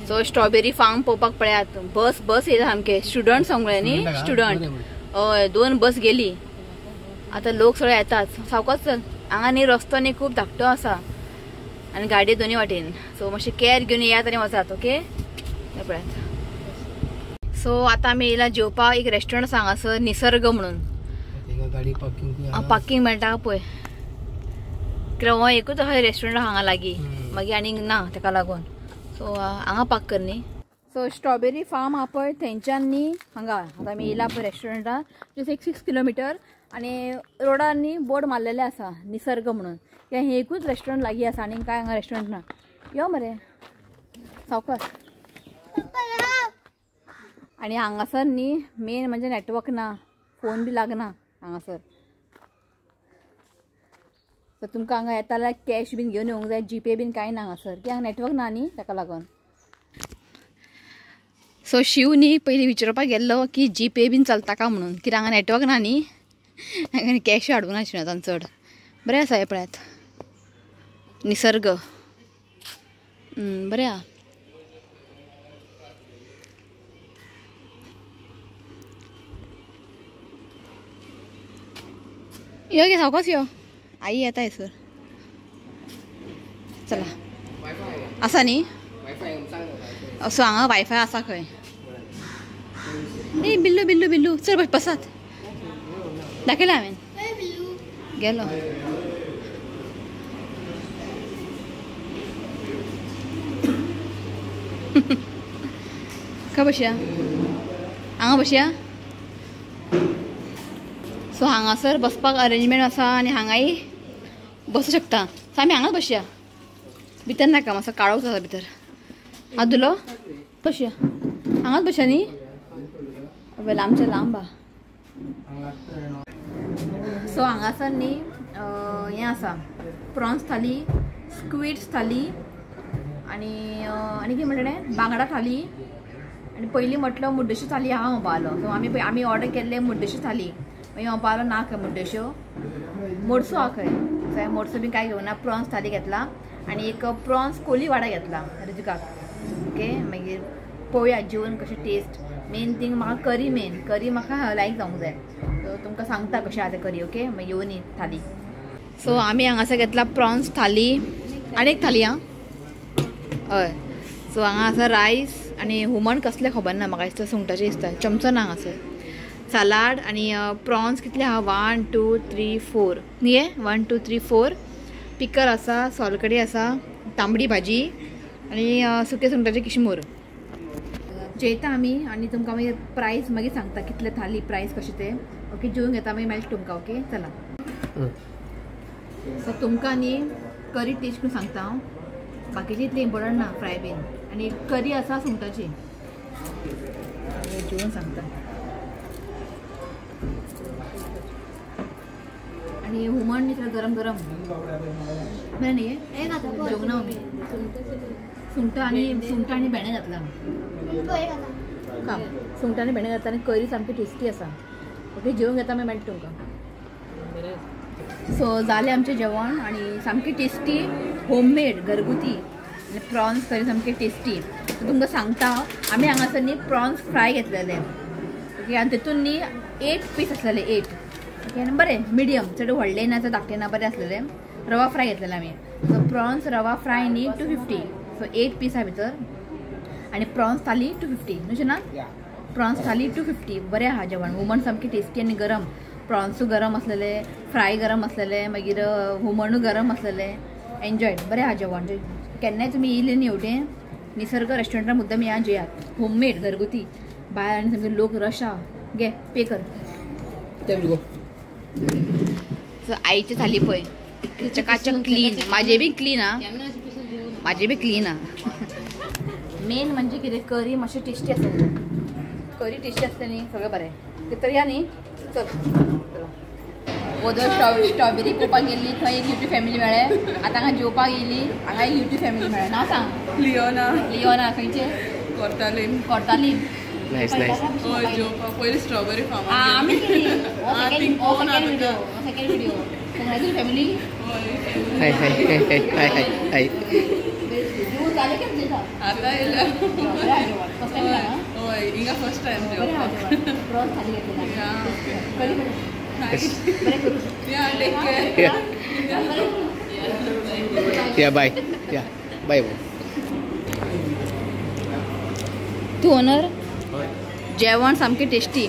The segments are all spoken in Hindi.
सो स्ट्रॉबेरी फार्म पळोवपाक पळयात. बस बस येता सामके स्टुडंट सगळे न्ही स्टुडंट. हय 2 बस गेली. आता लोक सगळे येतात. सावकाश चल. हांगा न्ही रस्तो न्ही खूब धाकटो आसा आनी गाडी दोनी वाटेन. सो मातशी केअर घेवन येयात आनी वचात. ओके पळयात. सो आता आमी येयला जेवपाक एक रेस्टॉरंट आसा हांगासर निसर्ग म्हणून. गाडी पार्किंग मेळटा पळय. कित्याक हो एकूच आहा रेस्टॉरंट हांगा लागीं. मागीर आनीक ना ताका लागून. सो हांगा पार्क कर न्ही. सो स्ट्रॉबेरी फार्म आहा पळय थंयच्यान न्ही हांगा आतां आमी येयला पळय रेस्टॉरंटान. जस्ट 6 किलोमिटर आनी रोडार न्ही बोर्ड मारलेले आसा निसर्ग म्हणून. हे एकूच रेस्टॉरंट लागीं आसा आनी काय हांगा रेस्टॉरंट ना. यो मरे सावकाश. आनी हांगासर न्ही मेन म्हणजे नेटवर्क ना. फोन बी लागना हांगासर. सो तुमकां हांगा येता जाल्यार कॅश बीन घेवन येवंक जाय. जीपे बीन कांय ना हांगासर कित्याक नेटवर्क ना न्ही ताका लागून. सो शिव न्ही पयलीं विचारपाक गेल्लो की जीपे बीन चलता का म्हणून कित्याक हांगा नेटवर्क ना न्ही. हांवें कॅश हाडूंक नाशिल्लो चड. बरें आसा हे पळयात निसर्ग. बरें आहा. यो गे सावकाश यो. आई येता सर. चला आसा न्ही. असो हांगा वायफाय आसा खंय. ए बिल्लू बिल्लू बिल्लू चल बसात. दाखयला हांवें गेलो. खंय बसया. हांगा बसया. सो हांगासर बसपाक अरेंजमेंट आसा आनी हांगाय बसूं शकता. सो आमी हांगाच बसया. भितर नाका मातसो काळोख आसा भितर. हांव धुलो बसया. हांगाच बसया न्ही. वेल आमचें लांब आहा. सो हांगासर न्ही हें आसा प्रॉन्स थाली, स्क्विड्स थाली आनी आनी कितें म्हणलें बांगडा थाली आनी पयलीं म्हटलो मुड्डोश्यो थाली आहा म्हणपा लागलो. सो आमी ऑर्डर केल्ले मुड्डोश्यो थाली. मागीर म्हणपा लागलो ना खंय मुड्डोश्यो मोडसो आहा खंय. सो मोडसो बीन कांय घेवना. प्रॉन्स थाली घेतला आनी एक प्रॉन्स कोली वाडा घेतला रजिकाक. ओके मागीर पळोवया जेवण कशें टेस्ट. मेन थींग म्हाका करी मेन. करी म्हाका लायक जावंक जाय. सो तुमकां सांगता कशें आहा तें करी. ओके मागीर येवन थाली. सो आमी हांगासर घेतला प्रॉन्स थाली आनी एक थाली आहा. हय सो हांगा आसा रायस आनी हुमण कसलें खबर ना म्हाका दिसता सुंगटाचें दिसता. चमचो ना हांगासर. सलाड आनी प्रॉन्स कितले आहा 1 2 3 4 न्ही. 1 2 3 4 पिकल आसा, सोलकडी आसा, तांबडी भाजी आनी सुके सुंगटाचे किशमूर. जेयता आमी आनी तुमकां मागीर प्रायस मागीर सांगता कितले थाली प्रायस कशें तें. ओके जेवून घेता मागीर मेळटा तुमकां. ओके चला. सो तुमकां न्ही करी टेस्ट करून सांगता हांव. बाकीची इतली इम्पॉर्टंट ना फ्राय बीन. आनी करी आसा सुंगटाची. जेवून सांगता. आनी हुमण न्ही गरम गरम बरें न्ही. जेवना आमी सुंगटां आनी भेंडे घातला. सुंगटां आनी भेंडे घातला आनी करी सामकी टेस्टी आसा. ओके जेवून घेता मागीर मेळटा तुमकां. सो जालें आमचें जेवण आनी सामकी टेस्टी होममेड घरगुती आनी प्रॉन्स करी सामकी टेस्टी. तुमकां सांगता आमी हांगासर न्ही प्रॉन्स फ्राय घेतलेले. ओके आनी तितून न्ही 8 पीस आसलेले 8. ओके आनी बरें मिडियम चड व्हडले ना चड धाकटे ना बरें आसलेले. रवा फ्राय घेतलेले आमी. सो प्रॉन्स रवा फ्राय न्ही 250. सो 8 पीस आहा भितर आनी प्रॉन्स थाली 250 न्हू ना. प्रॉन्स थाली 250 बरें आहा जेवण. हुमण सामकी टेस्टी आनी गरम. प्रॉन्सू गरम आसलेले, फ्राय गरम आसलेले, मागीर हुमणू गरम आसलेले. एन्जॉयड बरें आहा जेवण. केन्नाय तुमी येयले न्ही हेवटेन निसर्ग रेस्टॉरंटान मुद्दम या जेयात. होममेड घरगुती. भायर आनी सामके लोक रश आहा. घे पे कर. सो आईची थाली पळय चकाचक क्लीन. म्हाजे बी क्लीन आहा. म्हाजे बी क्लीन आहा. मेन म्हणजे कितें करी मातशी टेस्टी आसली. करी टेस्टी आसली न्ही सगळें बरें. तर या न्ही चल. वदर स्ट्रॉबेरी पोवपाक गेल्ली थंय एक युट्यूब फॅमिली मेळ्ळे. आतां हांगा जेवपाक येयली हांगा एक युट्यूब फॅमिली मेळ्ळे. नांव सांग. लिओना खंयचे कोर्तालीन. Nice nice. पयलीं स्ट्रॉबेरी फार्म आमी केली. Second video family. Hi hi hi hi hi hi. आता येयलं होय हिंगा फर्स्ट टाइम या टेक केअर या बाय या बाय तू ओनर जेवण सामकें टेस्टी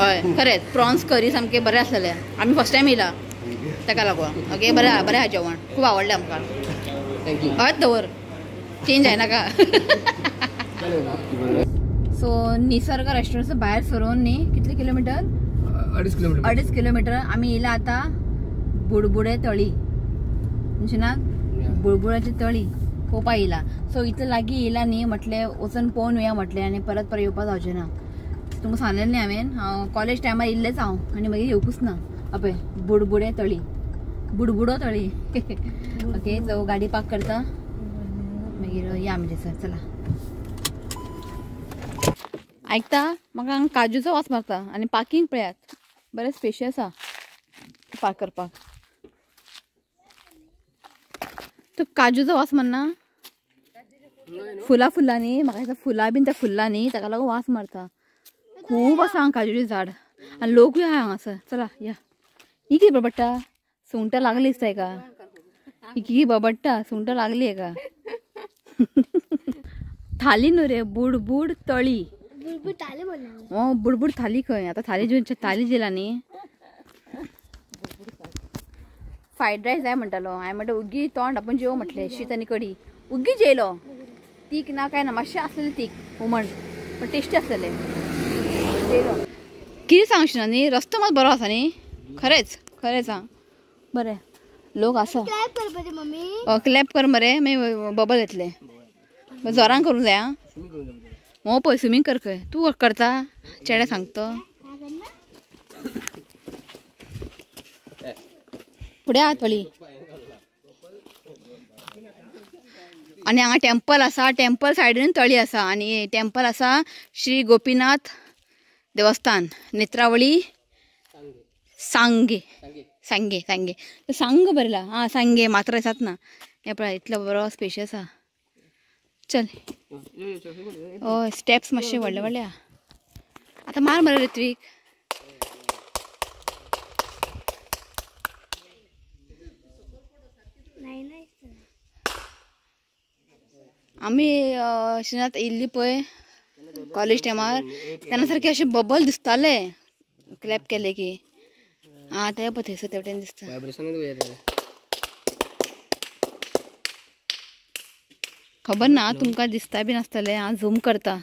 हय खरेंच प्रॉन्स करी सामकें बरें आसलेलें आमी फर्स्ट टायम येयला ताका लागून ओके बरें आहा जेवण खूब आवडलें आमकां थँक्यू हयच दवर चेंज जायनाका सो निसर्ग रेस्टॉरंटचं भायर सरून न्ही कितले किलोमिटर 2.5 किलोमीटर 2.5 किलोमिटर आमी येयला आतां बुडबुडे तळी म्हणजे ना बुडबुड्याची तळी पळोवपाक येयला सो इतले लागीं येयला न्ही म्हटलें वचून पळोवन येया म्हटलें आनी परत परत येवपाक जावचें ना तुमकां सांगलें न्ही हांवें कॉलेज टायमार येयल्लेच हांव आनी मागीर येवपूच ना आपय बुडबुडे तळी बुडबुडो तळी ओके सो गाडी पार्क करता मागीर या म्हणजे सर चला ऐकता म्हाका हांगा काजूचो वास मारता आनी पार्किंग पळयात बरें स्पेशियस आसा पार्क करपाक तो काजूचो वास मारना फुलांनी म्हाका दिसता फुलां बीन त्या फुलांनी ताका लागून वास मारता खूब आसा हांगा काजूचें झाड आनी लोकूय आहा हांगासर चला या ही कितें बडबडटा सुंगटां लागली दिसता हेका ही कितें बडबडटा सुंगटां लागली हेका थाली न्हू रे बुडबुड तळी हो बुडबुड थाली खंय आता थाली जेला न्ही फ्रायड रायस जाय म्हणटालो हांवें म्हणटा उग्गी तोंड आपण जेव म्हटलें शीत आनी कडी उग्गी जेयलो तीक ना काय ना मातशें आसलेलें तीक हुमण पण टेस्टी आसलेलें जेयलो कितें सांगशीना न्ही रस्तो मात बरो आसा न्ही खरेंच सांग बरें लोक आसा क्लॅप कर मरे मागीर बबल येतले जोरान करूंक जाय आं हो पळय स्विमींग कर खंय तूं करता चेडे सांगतो फुडें आहा थोडी आनी हांगा टेम्पल आसा टेम्पल सायडीन तळी आसा आनी टेम्पल आसा श्री गोपीनाथ देवस्थान नेत्रावळी सांगे सांग बरला हां सांगे मात्र आसात ना हे पळय इतलो बरो स्पेशियस आसा चल हय स्टेप्स मातशे व्हडले व्हडले आहा आतां मार मरे ऋत्वीक आमी श्रीनाथ येयल्ली पळय कॉलेज टायमार तेन्ना सारके अशे बबल दिसताले क्लॅप केले की आं ते पळय थंयसर तेवटेन दिसता खबर ना तुमकां दिसता बीन आसतलें हांव झूम करता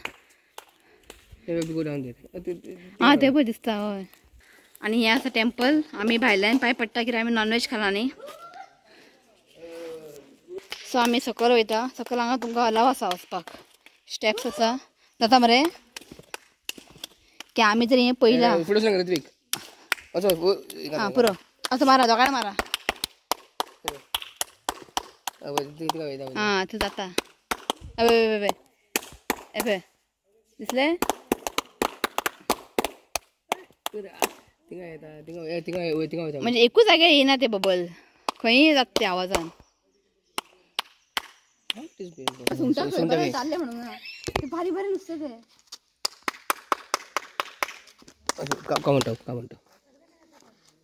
आं ते पळय दिसता हय आनी हें आसा टेम्पल आमी भायल्यान पांय पडटा कित्याक आमी नॉनवेज खाला न्ही सो आमी सकयल वयता सकयल हांगा तुमकां अलाव आसा वचपाक स्टेप्स आसा जाता मरे की आमी जर हें पयलां आं पुरो असो मारा दोगांय मारा आं थंय जाता एबे दिसले म्हणजे एकूच जाग्यार येयना ते बबल खंय जाता ते आवाजान सुंगटां जाल्ले म्हणून ते भारी बरें नुस्तें ते का म्हणटा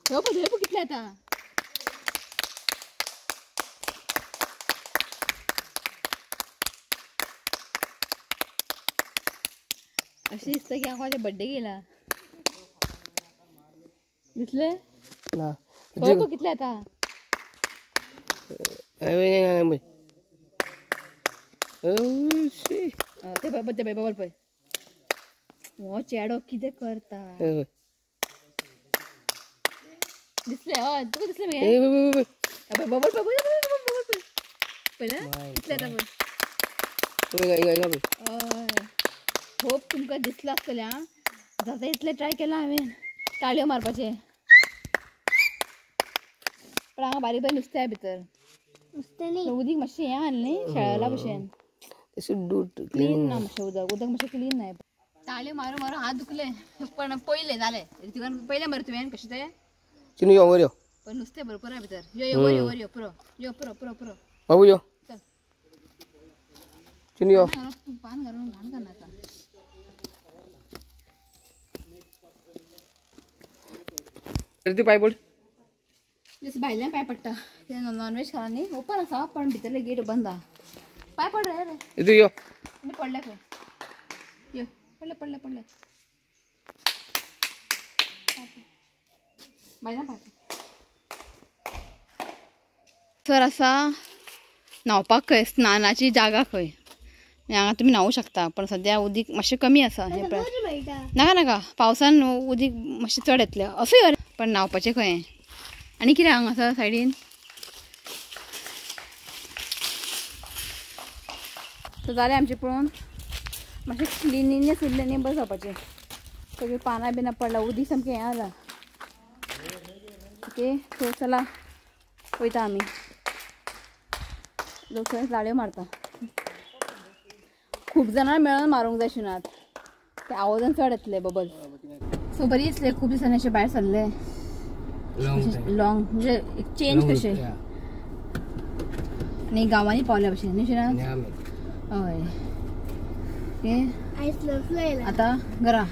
ह्यो पळय कितले येता अशें दिसता की हांव माझ्या बर्थडे गेला दिसले कितले येता ते पळय बबल पळय हो चेडो कितें करता दिसले हय तुका दिसले मगे बबल पळय कितले येता होप तुमकां दिसला आसतलें आं जाता इतलें ट्राय केलां हांवें ताळयो मारपाचें पण हांगा बारीक बारीक नुस्तें आहा भितर उदीक मातशें हें आहलें न्ही शेळला भशेन क्लीन ना मातशें उदक मातशें क्लीन ना ताळयो मारून मारून हात दुखले पण पयलें जालें तुका पयलें मरे तुवें कशें तें पण नुस्तें भरपूर आहा भितर यो यो वर यो पुरो यो पुरो पुरो पुरो बाबू यो चल चिनी यो तू पान घालून घाण करनाका ती पाय पड जसं भायल्यान पाय पडटा ते नॉनव्हेज खाला न्ही ओपन आसा पण भितरले गेट बंद आहा पाय पड रे इतू यो मी पडले खंय यो पडले भायल्यान पाय सर आसा न्हावपाक खंय स्नानाची जागा खंय हांगा तुमी न्हावू शकता पण सद्या उदीक मातशें कमी आसा हे नाका पावसान उदीक मातशें चड येतलें असो पण न्हावपाचें खंय आनी कितें हांगा आसा सायडीन सो जालें आमचें पळोवन मातशें क्लिनिनेस उरलें न्ही बरें जावपाचें सगळीं पानां बिनां पडला उदीक सामकें हें जाला ओके सो चला वयता आमी लोक थंय जाळ्यो मारता खूब जाणां मेळोन मारूंक जाय शिनात ते आवाजान चड येतले बबल सो बरी दिसले खूब दिसांनी अशें भायर सरले लॉंग म्हणजे एक चेंज कशें आनी गांवांनी पावल्या भशेन न्ही शिनात हय ओके आतां घरा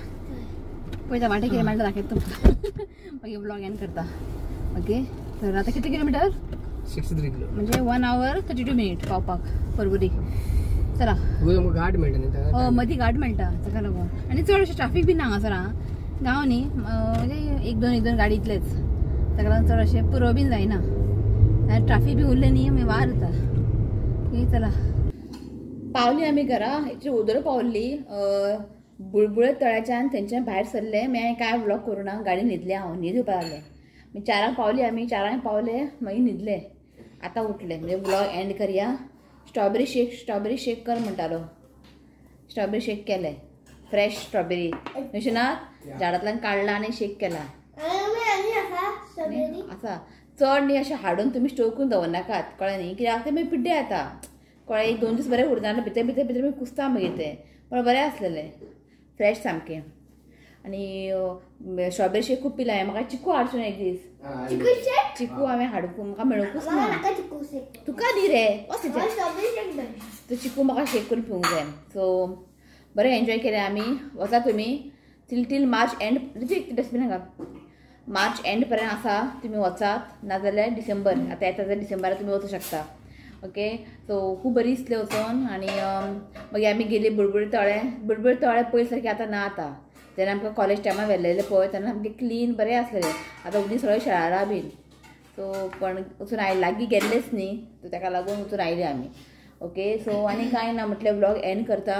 पळयता वाटे कितें मेळटा दाखयता तुमकां मागीर ब्लॉग एंड करता ओके तर आतां कितले किलोमिटर 63 किलो म्हणजे 1 hour 32 minutes पावपाक परवरी चला घाट मेळटा हय मदीं घाट मेळटा ताका लागून आनी चड अशें ट्राफीक बीन हांगासर आहा गांव न्ही म्हणजे एक दोन गाडी इतलेच ताका लागून चड अशें पुरो बीन जायना आनी ट्राफीक बी उरलें न्ही मागीर वार जाता ओके चला पावली आमी घरा इतली उदर पावल्ली बुळबुळे तळ्याच्यान थंयच्यान भायर सरले मागीर हांवें कांय व्लॉग करूं ना गाडी न्हिदलें हांव न्हीद येवपा लागलें मागीर 4 पावली आमी 4 पावले मागीर न्हिदले आतां उठले म्हणजे व्लॉग एंड करया स्ट्रॉबेरी शेक कर म्हणटालो स्ट्रॉबेरी शेक केले फ्रेश स्ट्रॉबेरी अशें ना झाडांतल्यान काडला आनी शेक केला आसा चड न्ही अशें हाडून तुमी स्टोर करून दवरनाकात कळ्ळें न्ही कित्याक ते मागीर पिड्डे येता कळ्ळें 1-2 दीस बरें उरना भितर मागीर कुसता मागीर तें पण बरें आसलेलें फ्रेश सामकें आनी स्ट्रॉबेरी शेक खूब पिला हांवें म्हाका चिकू हाडसून एक दीस चिकू हांवें हाडूंक म्हाका मेळोंकूच ना तुका दी रे तो चिकू म्हाका शेक करून पिवंक जाय सो बरें एन्जॉय केलें आमी वचा तुमी टील मार्च एंड डस्टबीन घाल मार्च एंड पर्यंत आसा तुमी वचात नाजाल्यार डिसेंबर आतां येता जाल्यार डिसेंबराक तुमी वचूं शकता ओके सो खूब बरी दिसलें वचून आनी मागीर आमी गेली बुळबुळे तळे पयस सारकें आतां ना आतां जेन्ना आमकां कॉलेज टायमार व्हेल्लेलें पळय तेन्ना सामकें क्लीन बरें आसलेलें आतां उदीक सगळें शेळारा बीन सो पण वचून आयले लागीं गेल्लेच न्ही सो ताका लागून वचून आयले आमी ओके सो आनी कांय ना म्हटलें व्लॉग एंड करता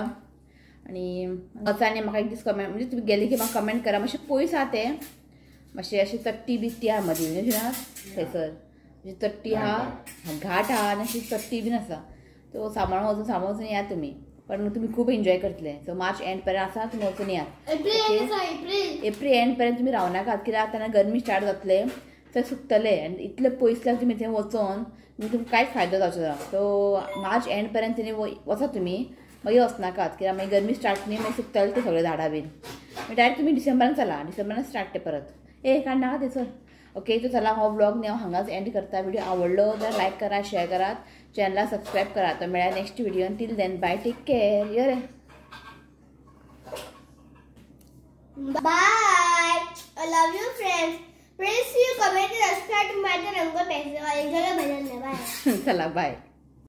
आनी वचा आनी म्हाका एक दीस कमेंट म्हणजे तुमी गेले की म्हाका कमेंट करा मातशें पयस आहा तें मातशें अशें तट्टी बिट्टी आहा मदीं अशें ना थंयसर म्हणजे तट्टी आहा घाट आहा आनी अशी तट्टी बीन आसा तो सांबाळून वचून या तुमी पण तुमी खूब एन्जॉय करतले सो मार्च एंड पर्यंत आसा तुमी वचून यात एप्रील एंड पर्यंत तुमी रावनाकात कित्याक तेन्ना गरमी स्टार्ट जातले थंय सुकतले आनी इतले पयसल्याक तुमी थंय वचोन तुमकां कांयच फायदो जावचो ना सो मार्च एंड पर्यंत वचा तुमी मागीर वचनाकात कित्याक मागीर गरमी स्टार्ट न्ही मागीर सुकतले ते सगळे झाडां बीन मागीर डायरेक्ट तुमी डिसेंबरान चला डिसेंबरान स्टार्ट ते परत काण नाका थंयसर ओके तो चला हो ब्लॉग न्ही हांव हांगाच एंड करता व्हिडिओ आवडलो जाल्यार लायक करा शेअर करात चॅनला सबस्क्राईब करा तर मेळ्या next video till then bye take care यो रे bye I love you friends please you comment and subscribe to my channel. Bye. चला बाय